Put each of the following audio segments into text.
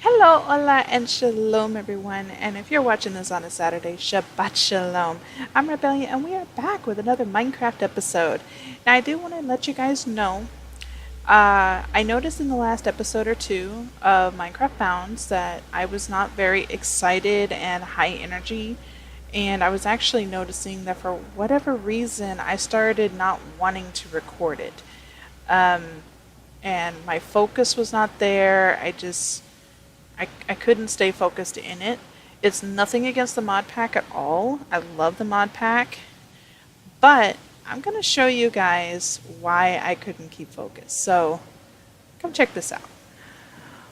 Hello, hola, and shalom, everyone. And if you're watching this on a Saturday, Shabbat Shalom. I'm Rebellion, and we are back with another Minecraft episode. Now, I do want to let you guys know, I noticed in the last episode or two of Minecraft Bounds that I was not very excited and high energy. And I was actually noticing that for whatever reason, I started not wanting to record it. And my focus was not there. I couldn't stay focused in it. It's nothing against the mod pack at all. I love the mod pack. But I'm going to show you guys why I couldn't keep focused. So come check this out.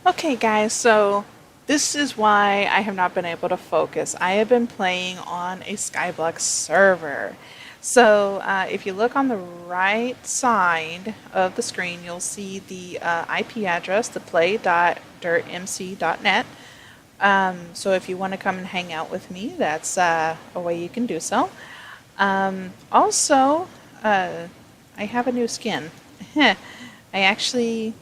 Okay guys, so this is why I have not been able to focus. I have been playing on a Skyblock server. So if you look on the right side of the screen, you'll see the IP address, the play.dirtmc.net. So if you want to come and hang out with me, that's a way you can do so. Also, I have a new skin. I actually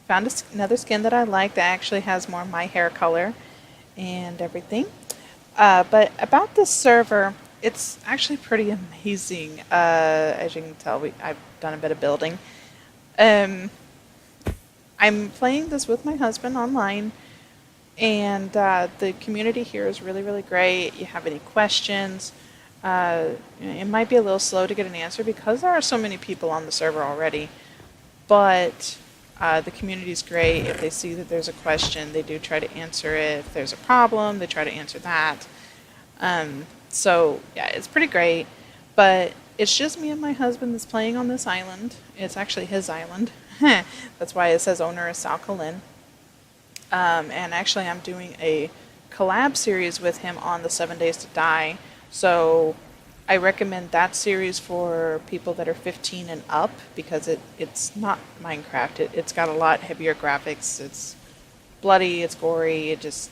found another skin that I like that actually has more my hair color and everything. But about this server, it's actually pretty amazing. As you can tell, I've done a bit of building. I'm playing this with my husband online, and the community here is really, really great. You have any questions, it might be a little slow to get an answer because there are so many people on the server already, but the community is great. If they see that there's a question, they do try to answer it. If there's a problem, they try to answer that. So yeah, it's pretty great, but it's just me and my husband that's playing on this island. It's actually his island. That's why it says owner is Sal Kalin. And actually I'm doing a collab series with him on the 7 Days to Die. So I recommend that series for people that are 15 and up because it's not Minecraft. It's got a lot heavier graphics. It's bloody, it's gory. Just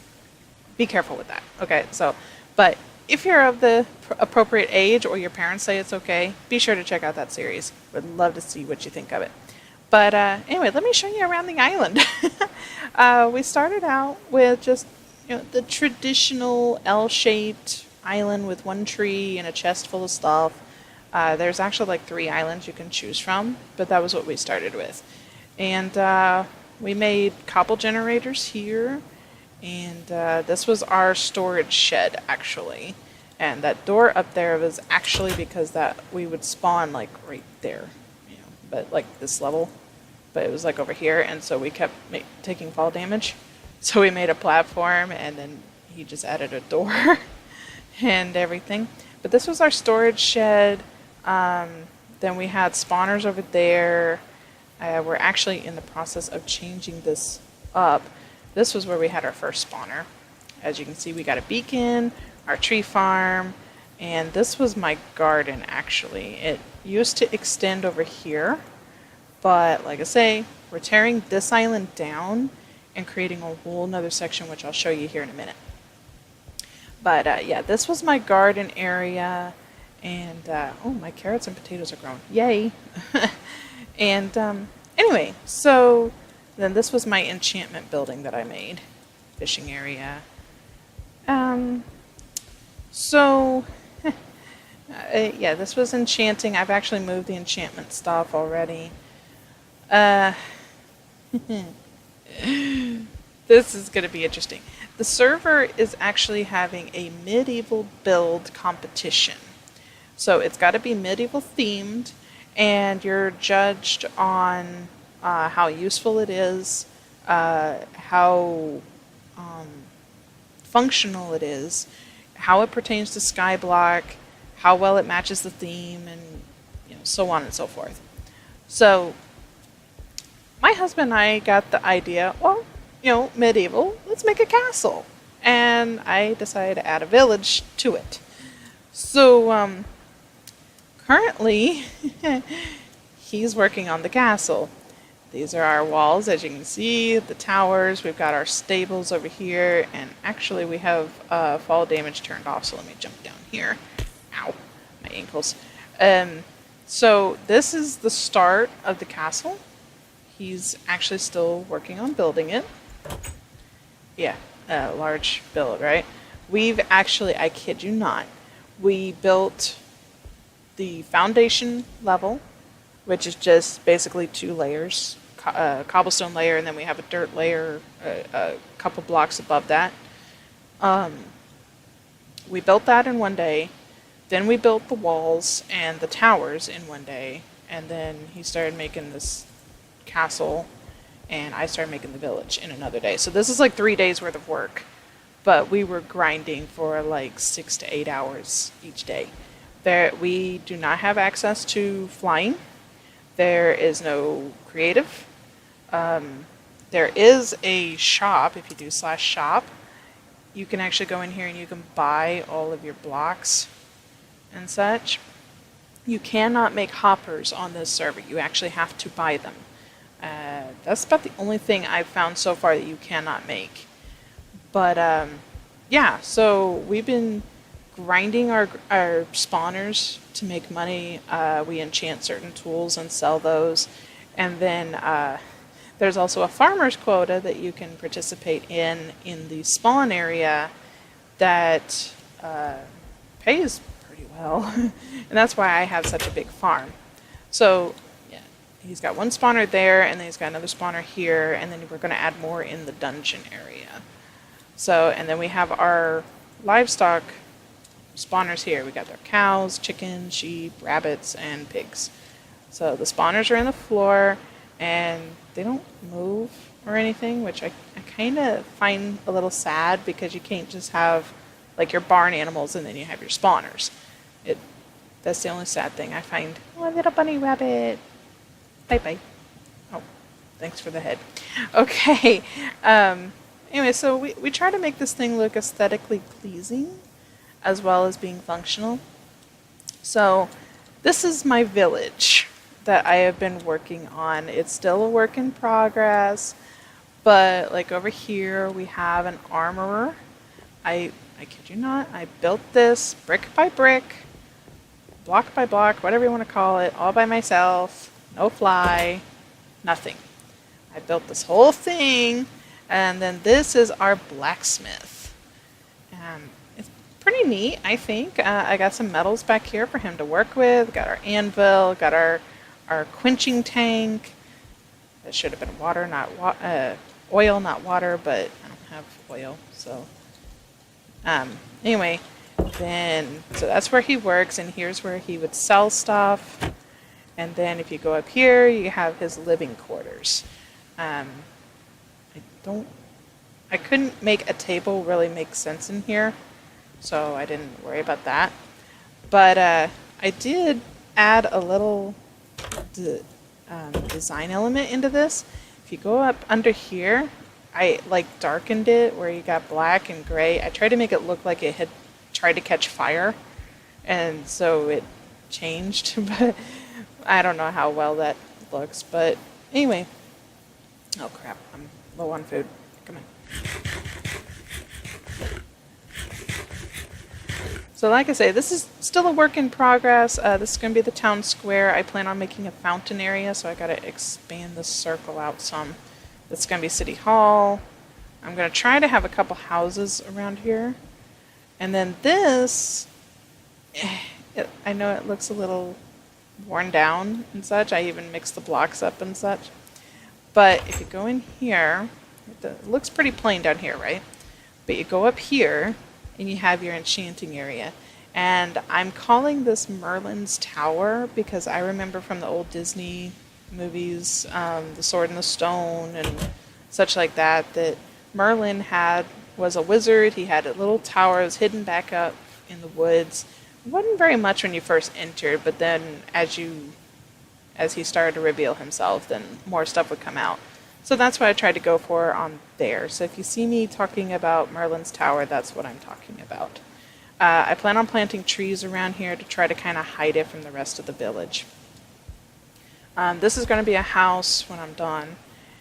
be careful with that. Okay, so, but if you're of the appropriate age or your parents say it's okay, be sure to check out that series. Would love to see what you think of it. But anyway, let me show you around the island. We started out with just the traditional L-shaped island with one tree and a chest full of stuff. There's actually like 3 islands you can choose from, but that was what we started with. And we made cobble generators here. And this was our storage shed, actually. And that door up there was actually because that we would spawn like right there, but like this level. But it was like over here, and so we kept taking fall damage. So we made a platform, and then he just added a door and everything. But this was our storage shed. Then we had spawners over there. We're actually in the process of changing this up. This was where we had our first spawner. As you can see, we got a beacon, our tree farm, and this was my garden, actually. It used to extend over here, but like I say, we're tearing this island down and creating a whole nother section, which I'll show you here in a minute. But yeah, this was my garden area, and oh, my carrots and potatoes are growing. Yay! And anyway, so then this was my enchantment building that I made. Fishing area. Yeah, this was enchanting. I've actually moved the enchantment stuff already. This is going to be interesting. The server is actually having a medieval build competition. So it's got to be medieval themed, and you're judged on how useful it is, how functional it is, how it pertains to Skyblock, how well it matches the theme, and so on and so forth. So my husband and I got the idea, well, medieval, let's make a castle. And I decided to add a village to it. So currently he's working on the castle. These are our walls, as you can see, the towers. We've got our stables over here, and actually we have fall damage turned off, so let me jump down here. Ow, my ankles. So this is the start of the castle. He's actually still working on building it. Yeah, a large build, right? We've actually, I kid you not, we built the foundation level, which is just basically 2 layers, cobblestone layer, and then we have a dirt layer a couple blocks above that. We built that in one day. Then we built the walls and the towers in one day. And then he started making this castle, and I started making the village in another day. So this is like 3 days worth of work. But we were grinding for like 6 to 8 hours each day. We do not have access to flying. There is no creative. There is a shop. If you do /shop, you can actually go in here and you can buy all of your blocks and such. You cannot make hoppers on this server. You actually have to buy them. That's about the only thing I've found so far that you cannot make. But yeah, so we've been grinding our spawners to make money. We enchant certain tools and sell those. And then there's also a farmer's quota that you can participate in the spawn area that pays pretty well. And that's why I have such a big farm. So yeah, he's got one spawner there, and then he's got another spawner here, and then we're going to add more in the dungeon area. So, and then we have our livestock spawners here. We got their cows, chickens, sheep, rabbits, and pigs. So the spawners are in the floor, and they don't move or anything, which I kind of find a little sad, because you can't just have like your barn animals and then you have your spawners. That's the only sad thing I find. Oh, a little bunny rabbit. Bye bye. Oh, thanks for the head. Okay. Anyway, so we try to make this thing look aesthetically pleasing as well as being functional. So this is my village that I have been working on. It's still a work in progress, but like over here we have an armorer. I kid you not, I built this brick by brick, block by block, whatever you want to call it, all by myself, no fly, nothing. I built this whole thing, and then this is our blacksmith. It's pretty neat, I think. I got some metals back here for him to work with. Got our anvil, got our quenching tank. That should have been water, not oil, not water, but I don't have oil, so anyway, then so that's where he works, and here's where he would sell stuff. And then if you go up here, you have his living quarters. I couldn't make a table really make sense in here, so I didn't worry about that. But I did add a little design element into this. If you go up under here, I like darkened it where you got black and gray. I tried to make it look like it had tried to catch fire, and so it changed. But I don't know how well that looks. But anyway, oh crap, I'm low on food. Come on. So like I say, this is still a work in progress. This is going to be the town square. I plan on making a fountain area, so I got to expand this circle out some. That's going to be City Hall. I'm going to try to have a couple houses around here. And then this, I know it looks a little worn down and such. I even mixed the blocks up and such. But if you go in here, it looks pretty plain down here, right? But you go up here, and you have your enchanting area. And I'm calling this Merlin's Tower because I remember from the old Disney movies, The Sword and the Stone and such like that, that Merlin was a wizard. He had a little tower. It was hidden back up in the woods. It wasn't very much when you first entered, but then as he started to reveal himself, then more stuff would come out. So that's what I tried to go for on there. So if you see me talking about Merlin's Tower, that's what I'm talking about. I plan on planting trees around here to try to kind of hide it from the rest of the village. This is going to be a house when I'm done.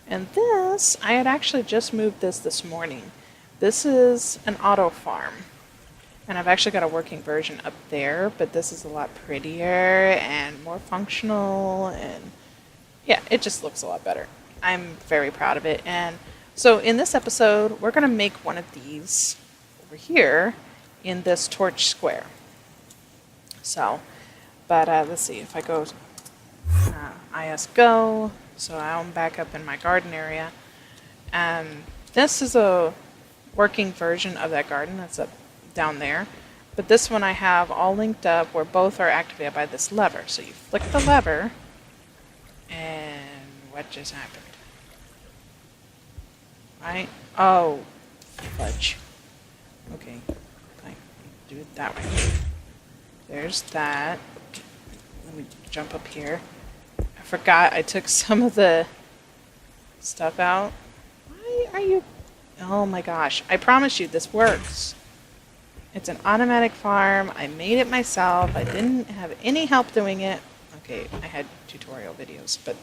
And this, I had actually just moved this morning. This is an auto farm. And I've actually got a working version up there, but this is a lot prettier and more functional. And yeah, it just looks a lot better. I'm very proud of it. And So in this episode, we're going to make one of these over here in this torch square. So, but let's see, if I go IS go, so I'm back up in my garden area, and this is a working version of that garden that's up down there. But this one I have all linked up where both are activated by this lever. So you flick the lever, and what just happened? Right? Oh, fudge. Okay, fine. Do it that way. There's that. Let me jump up here. I forgot I took some of the stuff out. Why are you... Oh my gosh. I promise you this works. It's an automatic farm. I made it myself. I didn't have any help doing it. Okay, I had tutorial videos, but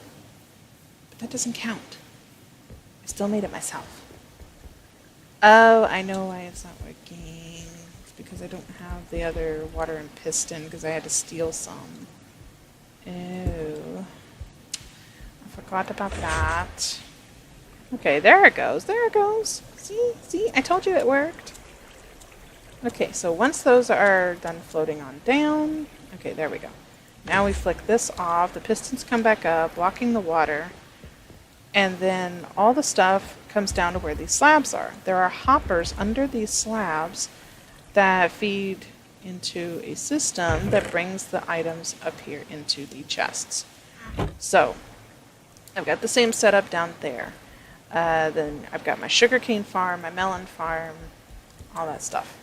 that doesn't count. I still made it myself. Oh, I know why it's not working. It's because I don't have the other water and piston because I had to steal some. Ew. I forgot about that. Okay, there it goes. There it goes. See? I told you it worked. Okay, so once those are done floating on down, okay, there we go. Now we flick this off, the pistons come back up, blocking the water, and then all the stuff comes down to where these slabs are. There are hoppers under these slabs that feed into a system that brings the items up here into the chests. So, I've got the same setup down there. Then I've got my sugarcane farm, my melon farm, all that stuff.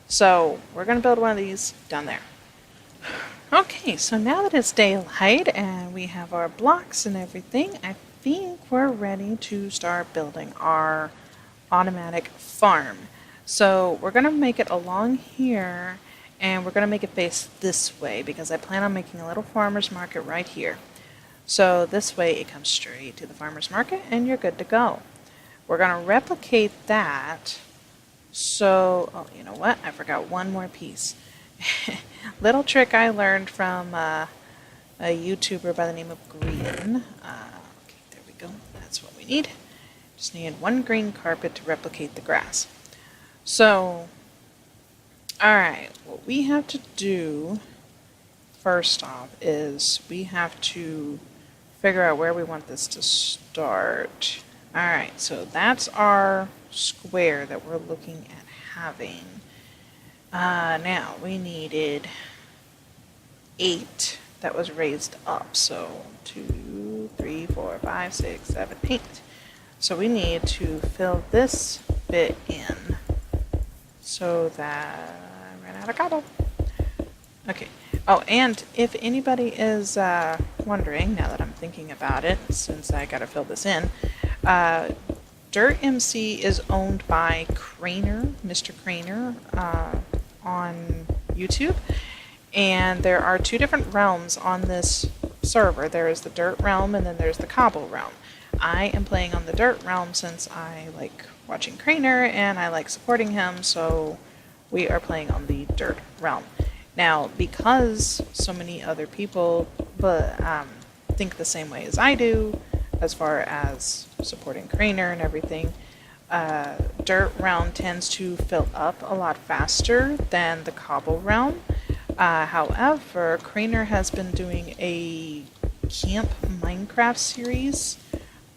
So we're going to build one of these down there. Okay, so now that it's daylight and we have our blocks and everything, I think we're ready to start building our automatic farm. So we're going to make it along here, and we're going to make it face this way because I plan on making a little farmer's market right here. So this way it comes straight to the farmer's market and you're good to go. We're going to replicate that. So, oh, you know what? I forgot one more piece. Little trick I learned from a YouTuber by the name of Green. Okay, there we go. That's what we need. Just need one green carpet to replicate the grass. So, alright, what we have to do first off is we have to figure out where we want this to start. Alright, so that's our square that we're looking at having. Now, we needed 8 that was raised up. So, 2, 3, 4, 5, 6, 7, 8. So we need to fill this bit in so that I ran out of cobble. Okay. Oh, and if anybody is wondering, now that I'm thinking about it, since I got to fill this in, DirtMC is owned by Craner, Mr. Craner, on YouTube. And there are 2 different realms on this server. There is the Dirt realm and then there's the Cobble realm. I am playing on the Dirt realm since I like watching Craner and I like supporting him, so we are playing on the Dirt realm. Now, because so many other people think the same way as I do, as far as supporting Craner and everything, Dirt realm tends to fill up a lot faster than the Cobble realm. However, Craner has been doing a Camp Minecraft series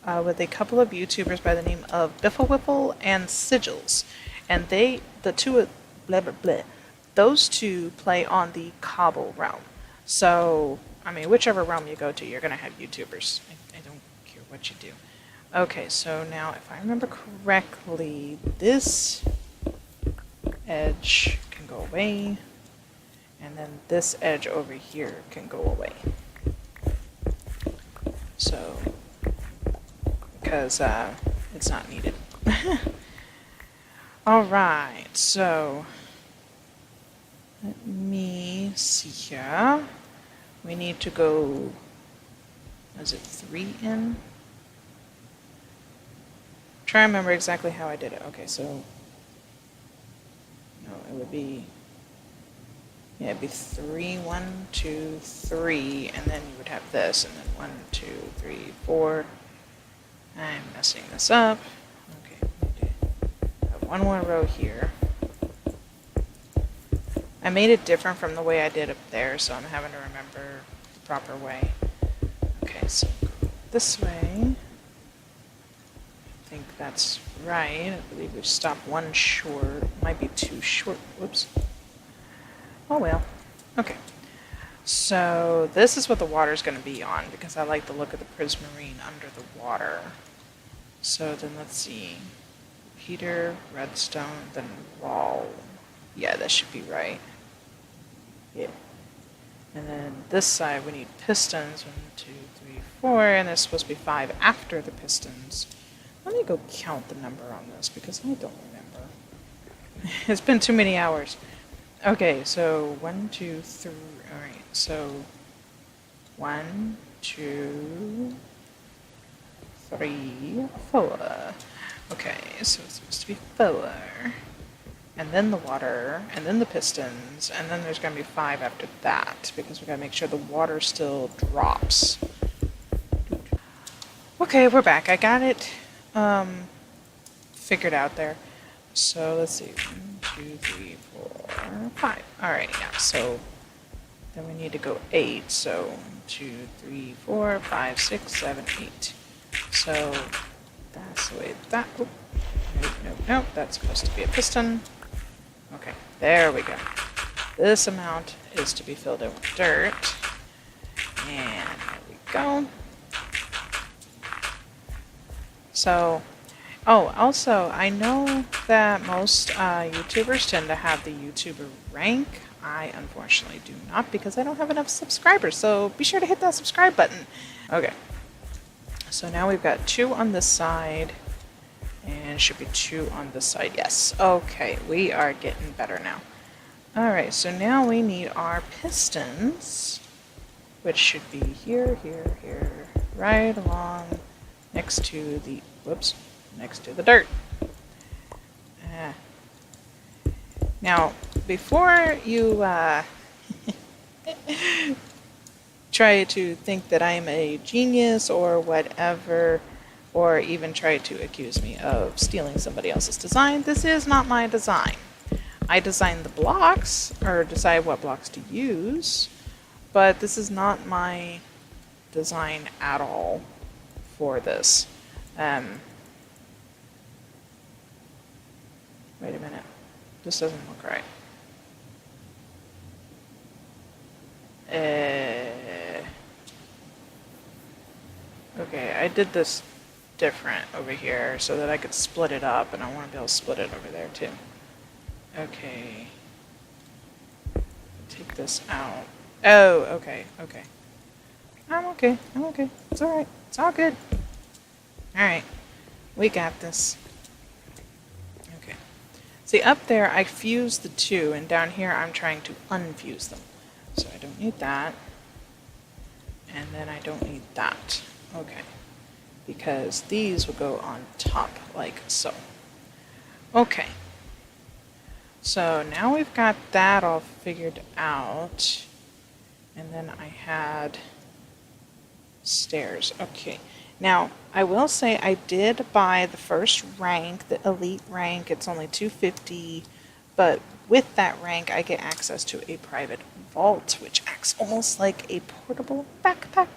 with a couple of YouTubers by the name of Biffle and Sigils. And those two play on the Cobble realm. So, I mean, whichever realm you go to, you're going to have YouTubers. I don't care what you do. Okay, so now if I remember correctly, this edge can go away, and then this edge over here can go away. So, because it's not needed. Alright, so let me see here. We need to go, is it 3 in? Try to remember exactly how I did it. Okay, so no, it would be, yeah, it'd be 3, 1, 2, 3, and then you would have this, and then 1, 2, 3, 4. I'm messing this up. one more row here. I made it different from the way I did up there, so I'm having to remember the proper way. Okay, so this way. I think that's right. I believe we stopped one short. Might be too short. Whoops. Oh well. Okay. So this is what the water is going to be on because I like the look of the prismarine under the water. So then let's see. Heater, redstone, then wall. Yeah, that should be right. Yeah. And then this side we need pistons. 1, 2, 3, 4, and there's supposed to be 5 after the pistons. Let me go count the number on this because I don't remember. It's been too many hours. Okay, so 1, 2, 3. All right, so 1, 2, 3, 4. Okay, so it's supposed to be 4. And then the water, and then the pistons, and then there's going to be 5 after that because we got to make sure the water still drops. Okay, we're back. I got it figured out there. So let's see. 1, 2, 3, 4, 5. Alright, yeah. So then we need to go 8. So 1, 2, 3, 4, 5, 6, 7, 8. So that's the way that. Oh, nope. That's supposed to be a piston. Okay, there we go. This amount is to be filled in with dirt. And there we go. So, oh, also, I know that most YouTubers tend to have the YouTuber rank. I unfortunately do not because I don't have enough subscribers. So be sure to hit that subscribe button. Okay. So now we've got 2 on this side. And should be 2 on this side. Yes. Okay, we are getting better now. Alright, so now we need our pistons, which should be here, right along next to the, next to the dirt. Now, before you try to think that I'm a genius or whatever, or even try to accuse me of stealing somebody else's design, this is not my design. I designed the blocks, or decide what blocks to use, but this is not my design at all for this. Wait a minute. This doesn't look right. Okay, I did this different over here so that I could split it up, and I want to be able to split it over there too. Okay. Take this out. Oh, okay. I'm okay. It's alright. It's all good. Alright. We got this. Okay. See, up there I fused the 2, and down here I'm trying to unfuse them. So I don't need that. And then I don't need that. Okay. Because these will go on top, like so. Okay. So now we've got that all figured out. And then I had stairs. Okay. Now, I will say I did buy the first rank, the elite rank. It's only $250, but with that rank I get access to a private vault, which acts almost like a portable backpack.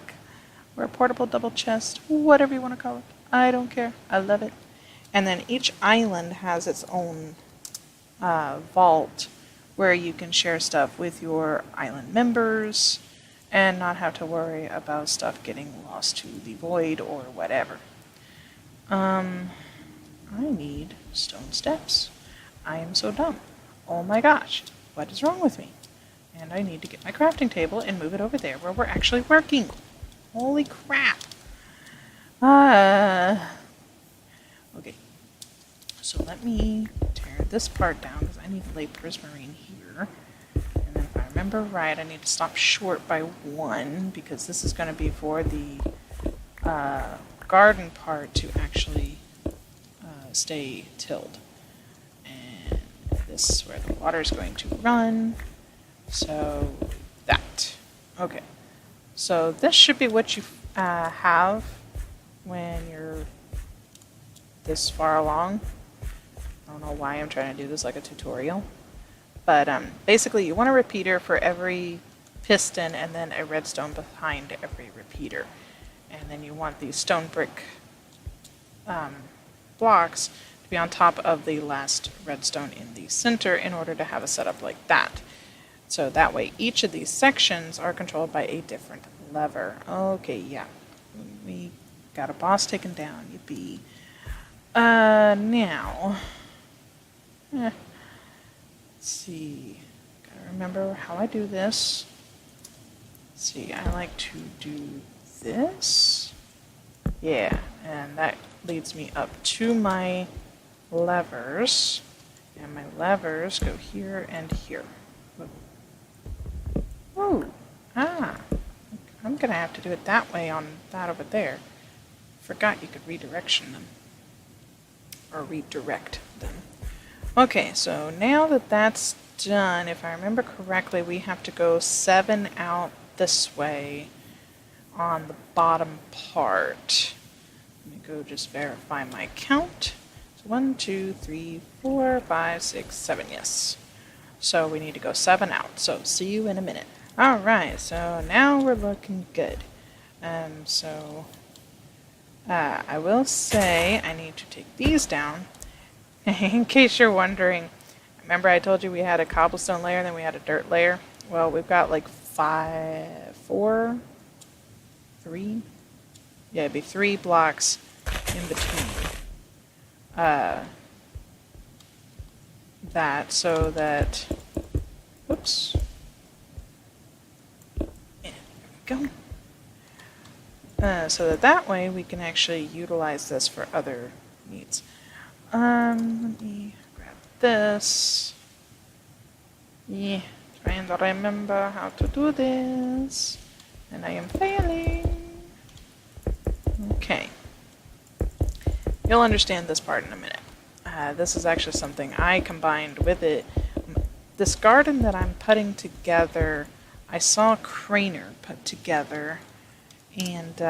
Or a portable double chest, whatever you want to call it. I don't care. I love it. And then each island has its own vault where you can share stuff with your island members and not have to worry about stuff getting lost to the void or whatever. I need stone steps. I am so dumb. Oh my gosh, what is wrong with me? And I need to get my crafting table and move it over there where we're actually working. Holy crap. Okay. So let me tear this part down because I need to lay prismarine here. And then if I remember right, I need to stop short by 1 because this is going to be for the garden part to actually stay tilled. And this is where the water is going to run. So that. Okay. So this should be what you have when you're this far along. I don't know why I'm trying to do this like a tutorial. But basically you want a repeater for every piston and then a redstone behind every repeater. And then you want these stone brick blocks to be on top of the last redstone in the center in order to have a setup like that. So that way each of these sections are controlled by a different lever. Okay, yeah. We got a boss taken down, yippee. Now, let's see. Gotta remember how I do this. Let's see, I like to do this. Yeah, and that leads me up to my levers. And my levers go here and here. Oh, I'm gonna have to do it that way on that over there. Forgot you could redirection them. Or redirect them. Okay, so now that that's done, if I remember correctly, we have to go 7 out this way on the bottom part. Let me go just verify my count. So 1, 2, 3, 4, 5, 6, 7, yes. So we need to go 7 out. So see you in a minute. Alright, so now we're looking good. I will say I need to take these down. In case you're wondering, remember I told you we had a cobblestone layer and then we had a dirt layer? Well, we've got like 3? Yeah, it'd be 3 blocks in between. That, so that, oops. There we go. So that way we can actually utilize this for other needs. Let me grab this. Yeah, trying to remember how to do this. And I am failing. Okay. You'll understand this part in a minute. This is actually something I combined with it. This garden that I'm putting together, I saw Craner put together. And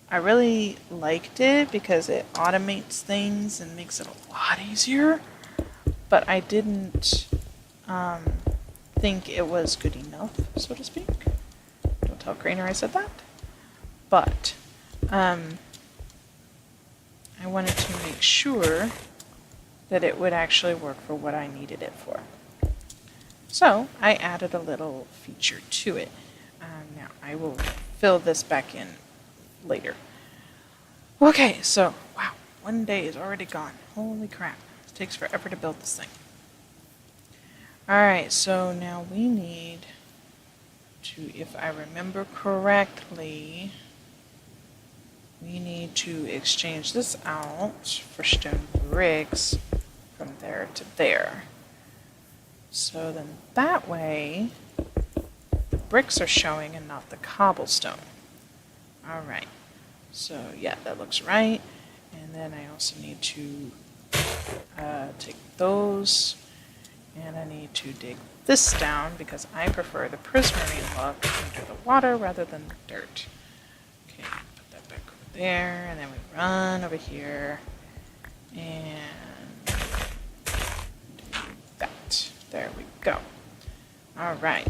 I really liked it because it automates things and makes it a lot easier. But I didn't think it was good enough, so to speak. Don't tell Craner I said that. But I wanted to make sure that it would actually work for what I needed it for. So I added a little feature to it. Now I will fill this back in later. Okay, so, wow, 1 day is already gone. Holy crap. It takes forever to build this thing. Alright, so now we need to, if I remember correctly, we need to exchange this out for stone bricks from there to there. So then that way, the bricks are showing and not the cobblestone. Alright, so yeah, that looks right. And then I also need to take those, and I need to dig this down because I prefer the prismarine look under the water rather than the dirt. Okay, put that back over there, and then we run over here, and do that. There we go. Alright,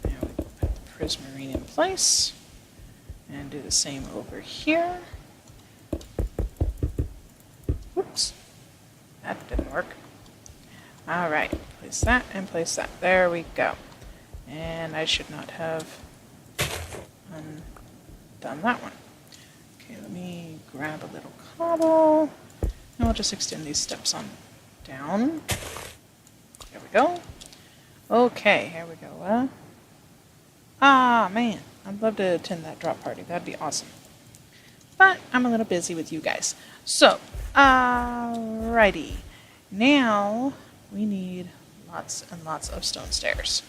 now we put the prismarine in place, and do the same over here. Whoops, that didn't work. Alright, place that and place that. There we go. And I should not have undone that one. Okay, let me grab a little cobble, and we'll just extend these steps on down. There we go. Okay, here we go. Ah, man, I'd love to attend that drop party. That'd be awesome. But I'm a little busy with you guys. So, alrighty. Now, we need lots and lots of stone stairs.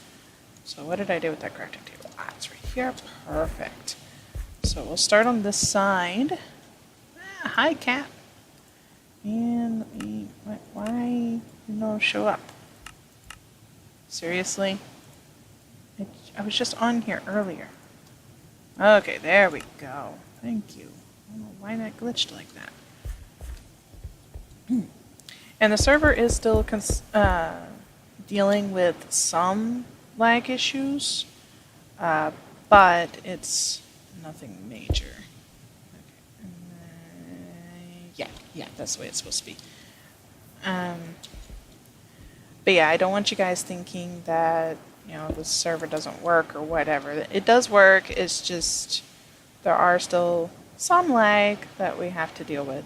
So what did I do with that crafting table? Ah, it's right here. Perfect. So we'll start on this side. Ah, hi, cat. And let me, why you no show up? Seriously? I was just on here earlier. Okay, there we go. Thank you. I don't know why that glitched like that. And the server is still dealing with some lag issues, but it's nothing major. Okay. Yeah, that's the way it's supposed to be. But yeah, I don't want you guys thinking that, the server doesn't work or whatever. It does work, it's just there are still some lag that we have to deal with.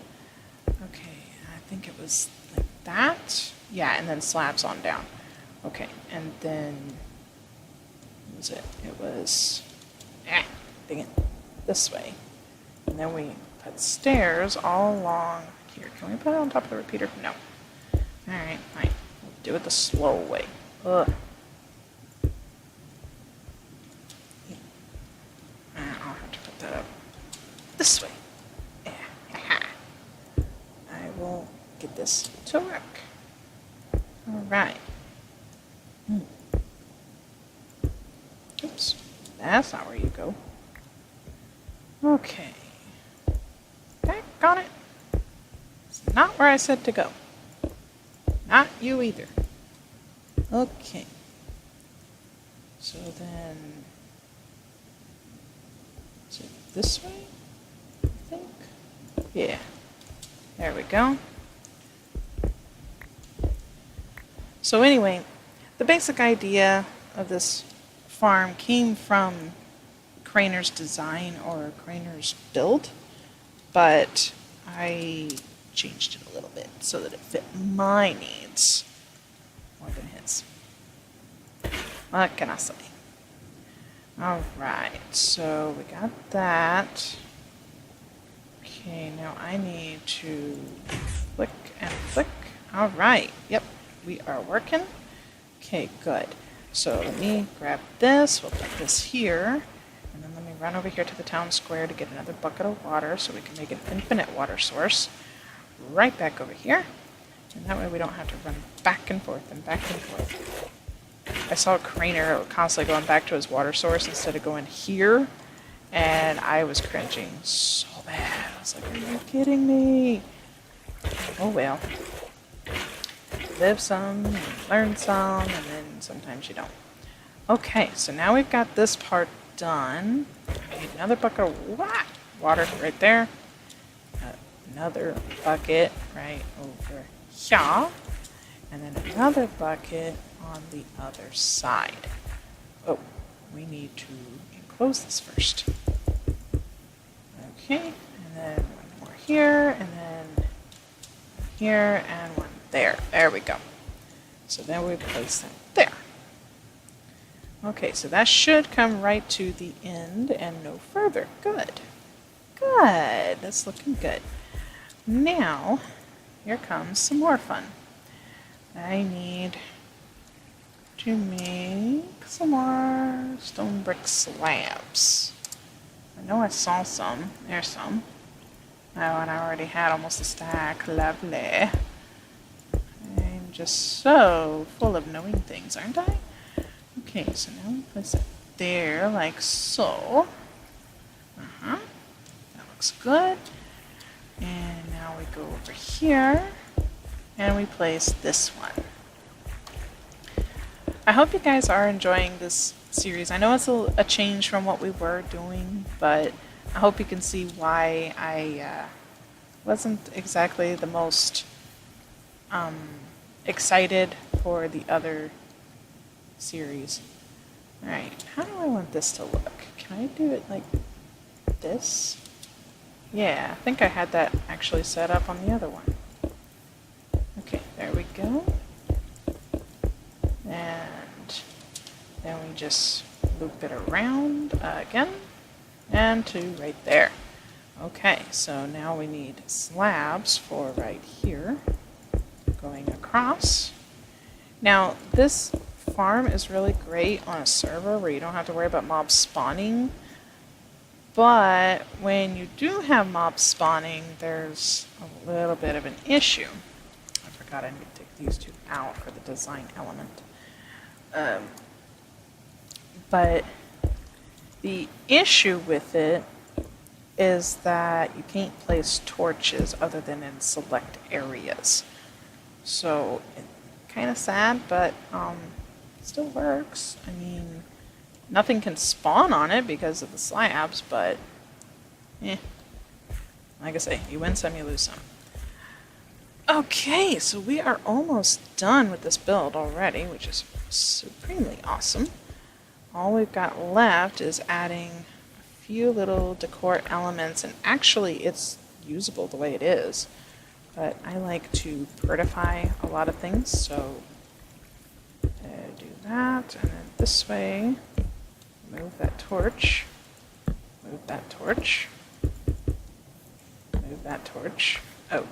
Okay, I think it was like that. Yeah, and then slabs on down. Okay, and then, what was it? It was, dang it, this way. And then we put stairs all along here. Can we put it on top of the repeater? No. Alright, fine. We'll do it the slow way. Ugh. I'll have to put that up this way. Yeah. I will get this to work. Alright. Oops. That's not where you go. Okay. Okay, got it. It's not where I said to go. Not you either. Okay. So then, is it this way? I think. Yeah. There we go. So anyway, the basic idea of this farm came from Crainer's design or Crainer's build, but I changed it a little bit so that it fit my needs more than his. What can I say? Alright, so we got that. Okay, now I need to flick and flick. Alright, yep, we are working. Okay, good. So let me grab this, we'll put this here, and then let me run over here to the town square to get another bucket of water so we can make an infinite water source. Right back over here, and that way we don't have to run back and forth and back and forth. I saw Crainer constantly going back to his water source instead of going here, and I was cringing so bad. I was like, are you kidding me? Oh well. Live some, and learn some, and then sometimes you don't. Okay, so now we've got this part done. I need another bucket of water right there. Another bucket right over here. And then another bucket on the other side. Oh, we need to enclose this first. Okay, and then one more here, and then here, and one there. There we go. So then we place that there. Okay, so that should come right to the end and no further. Good. Good. That's looking good. Now, here comes some more fun. I need to make some more stone brick slabs. I know I saw some. There's some. Oh, and I already had almost a stack. Lovely. I'm just so full of knowing things, aren't I? Okay, so now we place it there, like so. That looks good. And now we go over here, and we place this one. I hope you guys are enjoying this series. I know it's a change from what we were doing, but I hope you can see why I wasn't exactly the most excited for the other series. Alright, how do I want this to look? Can I do it like this? Yeah, I think I had that actually set up on the other one. Okay, there we go. And then we just loop it around again and to right there. Okay, so now we need slabs for right here going across. Now this farm is really great on a server where you don't have to worry about mobs spawning, but when you do have mobs spawning, there's a little bit of an issue. I forgot I need to take these two out for the design element. But the issue with it is that you can't place torches other than in select areas. So kind of sad, but it still works. I mean, nothing can spawn on it because of the slabs, but like I say, you win some, you lose some. Okay, so we are almost done with this build already, which is supremely awesome. All we've got left is adding a few little decor elements, and actually it's usable the way it is, but I like to prettify a lot of things, so do that, and then this way, move that torch, move that torch, move that torch. Oh,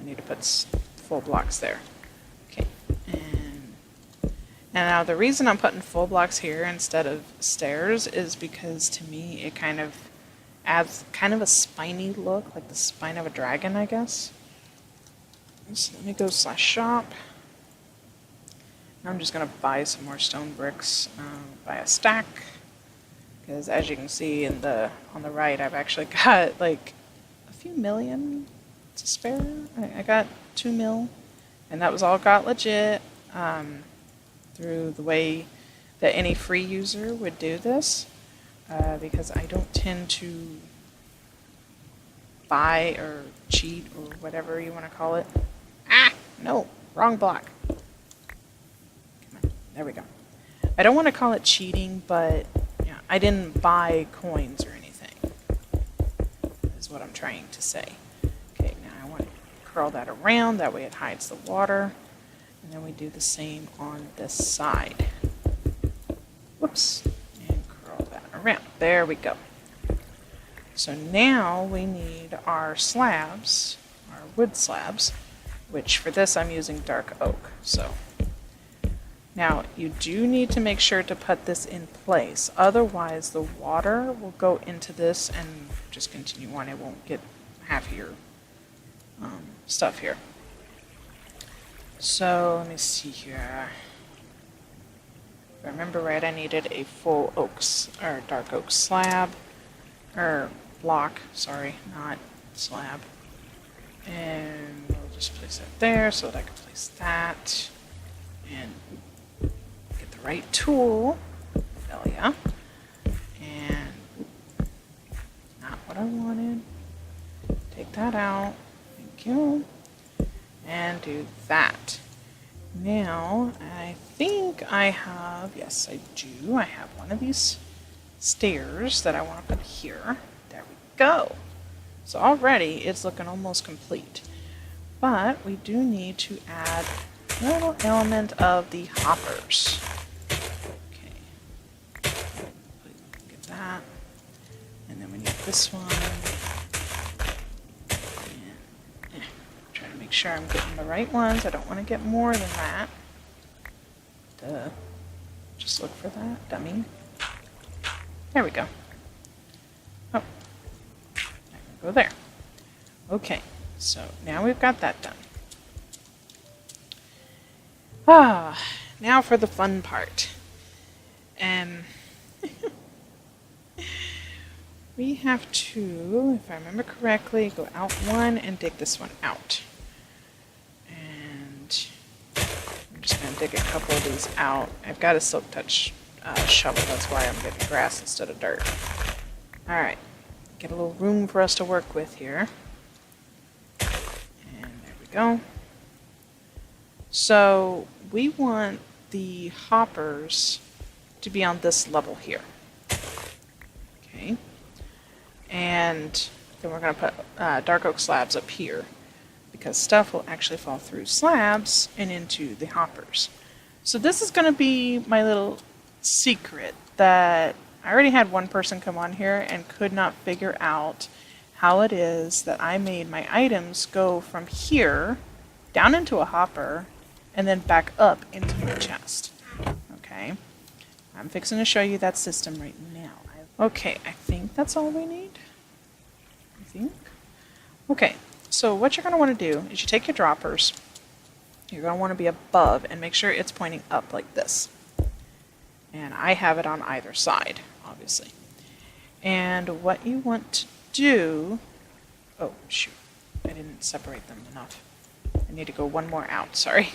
I need to put full blocks there. Okay, and now the reason I'm putting full blocks here instead of stairs is because to me it kind of adds kind of a spiny look, like the spine of a dragon, I guess. So let me go /shop. I'm just going to buy some more stone bricks, buy a stack, because as you can see on the right, I've actually got like a few million to spare. I got 2 mil, and that was all got legit through the way that any free user would do this, because I don't tend to buy or cheat or whatever you want to call it. No, wrong block. Come on, there we go. I don't want to call it cheating, but yeah, I didn't buy coins or anything, is what I'm trying to say. Okay, now I want to curl that around, that way it hides the water, and then we do the same on this side. Whoops, and curl that around. There we go. So now we need our slabs, our wood slabs, which for this I'm using dark oak. So now you do need to make sure to put this in place, otherwise the water will go into this and just continue on. It won't get half of your stuff here. So let me see here. If I remember right, I needed a full oaks or dark oak slab or block, sorry, not slab. And we'll just place that there so that I can place that and get the right tool. Hell yeah. And not what I wanted. Take that out. Thank you. And do that. Now, I think I have, yes I do, I have one of these stairs that I want to put here. There we go. So already it's looking almost complete. But we do need to add a little element of the hoppers. Okay. Get that. And then we need this one. And, try to make sure I'm getting the right ones. I don't want to get more than that. Duh. Just look for that, dummy. There we go. Oh. Go there. Okay, so now we've got that done. Now for the fun part. We have to, if I remember correctly, go out one and dig this one out. And I'm just going to dig a couple of these out. I've got a silk touch shovel, that's why I'm getting grass instead of dirt. Alright. Get a little room for us to work with here. And there we go. So we want the hoppers to be on this level here. Okay. And then we're going to put dark oak slabs up here, because stuff will actually fall through slabs and into the hoppers. So this is going to be my little secret that I already had one person come on here and could not figure out how it is that I made my items go from here down into a hopper and then back up into my chest. Okay, I'm fixing to show you that system right now. Okay, I think that's all we need. I think. Okay, so what you're going to want to do is you take your droppers, you're going to want to be above and make sure it's pointing up like this. And I have it on either side, obviously. And what you want to do, oh shoot, I didn't separate them enough. I need to go one more out, sorry.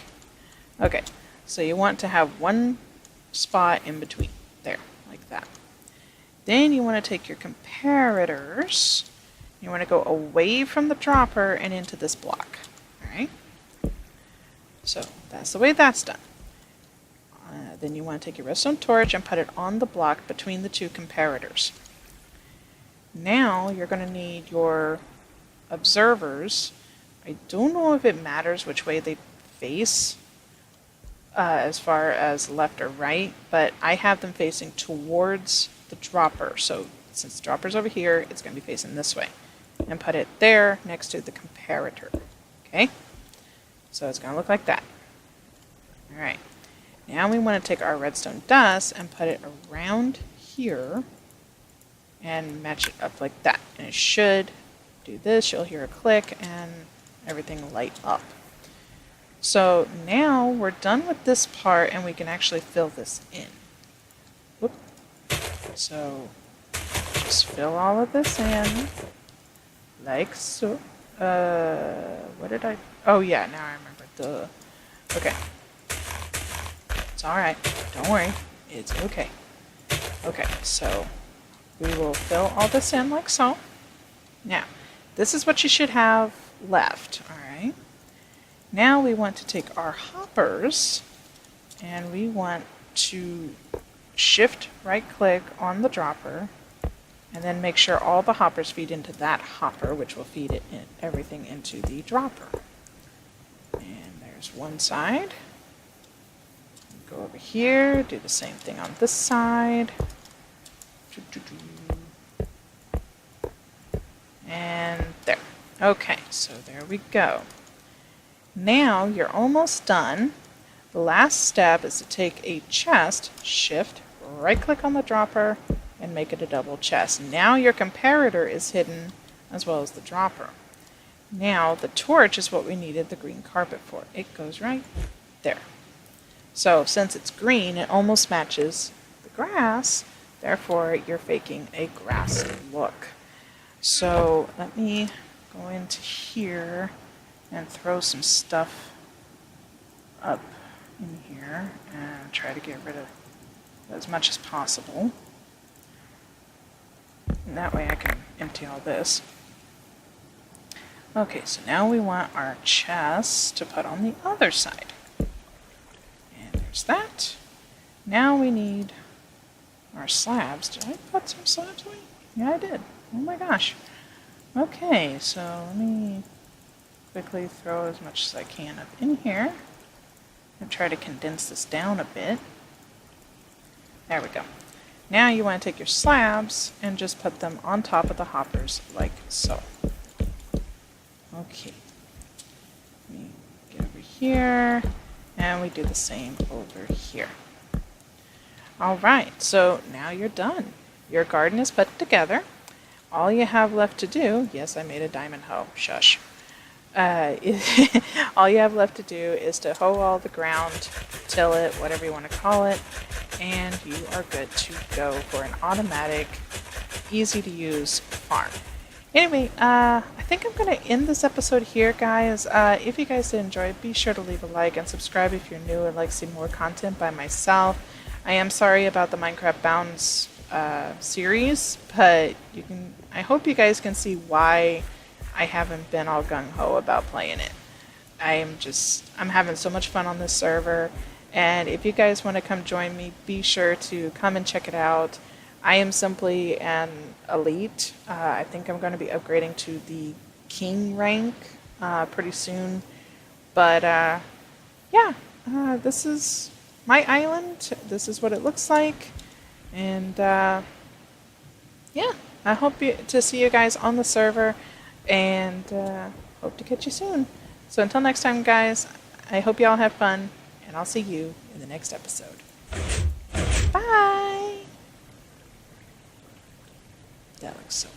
Okay, so you want to have one spot in between, there, like that. Then you want to take your comparators, you want to go away from the dropper and into this block, alright? So that's the way that's done. Then you want to take your redstone torch and put it on the block between the two comparators. Now you're going to need your observers. I don't know if it matters which way they face as far as left or right, but I have them facing towards the dropper. So since the dropper's over here, it's going to be facing this way. And put it there next to the comparator. Okay? So it's going to look like that. Alright. Now we want to take our redstone dust and put it around here and match it up like that. And it should do this. You'll hear a click and everything will light up. So now we're done with this part and we can actually fill this in. Whoop. So just fill all of this in like so. What did I? Oh yeah, now I remember. Okay. It's alright. Don't worry. It's okay. Okay, so we will fill all this in like so. Now, this is what you should have left, alright? Now we want to take our hoppers and we want to shift right click on the dropper and then make sure all the hoppers feed into that hopper, which will feed it in, everything into the dropper. And there's one side. Go over here, do the same thing on this side. And there. Okay, so there we go. Now you're almost done. The last step is to take a chest, shift, right click on the dropper, and make it a double chest. Now your comparator is hidden as well as the dropper. Now the torch is what we needed the green carpet for. It goes right there. So since it's green, it almost matches the grass, therefore you're faking a grass look. So let me go into here and throw some stuff up in here and try to get rid of as much as possible. And that way I can empty all this. Okay, so now we want our chest to put on the other side. There's that. Now we need our slabs. Did I put some slabs away? Yeah, I did. Oh my gosh. Okay, so let me quickly throw as much as I can up in here and try to condense this down a bit. There we go. Now you want to take your slabs and just put them on top of the hoppers like so. Okay. Let me get over here. And we do the same over here. Alright, so now you're done. Your garden is put together. All you have left to do, yes, I made a diamond hoe, shush. All you have left to do is to hoe all the ground, till it, whatever you want to call it, and you are good to go for an automatic, easy to use farm. Anyway, I think I'm going to end this episode here, guys. If you guys did enjoy, be sure to leave a like and subscribe if you're new and like to see more content by myself. I am sorry about the Minecraft Bounds series, but I hope you guys can see why I haven't been all gung-ho about playing it. I'm having so much fun on this server, and if you guys want to come join me, be sure to come and check it out. I am simply an elite. I think I'm going to be upgrading to the king rank pretty soon. But yeah, this is my island. This is what it looks like. And yeah, I hope to see you guys on the server. And hope to catch you soon. So until next time, guys, I hope you all have fun. And I'll see you in the next episode. Bye! That looks so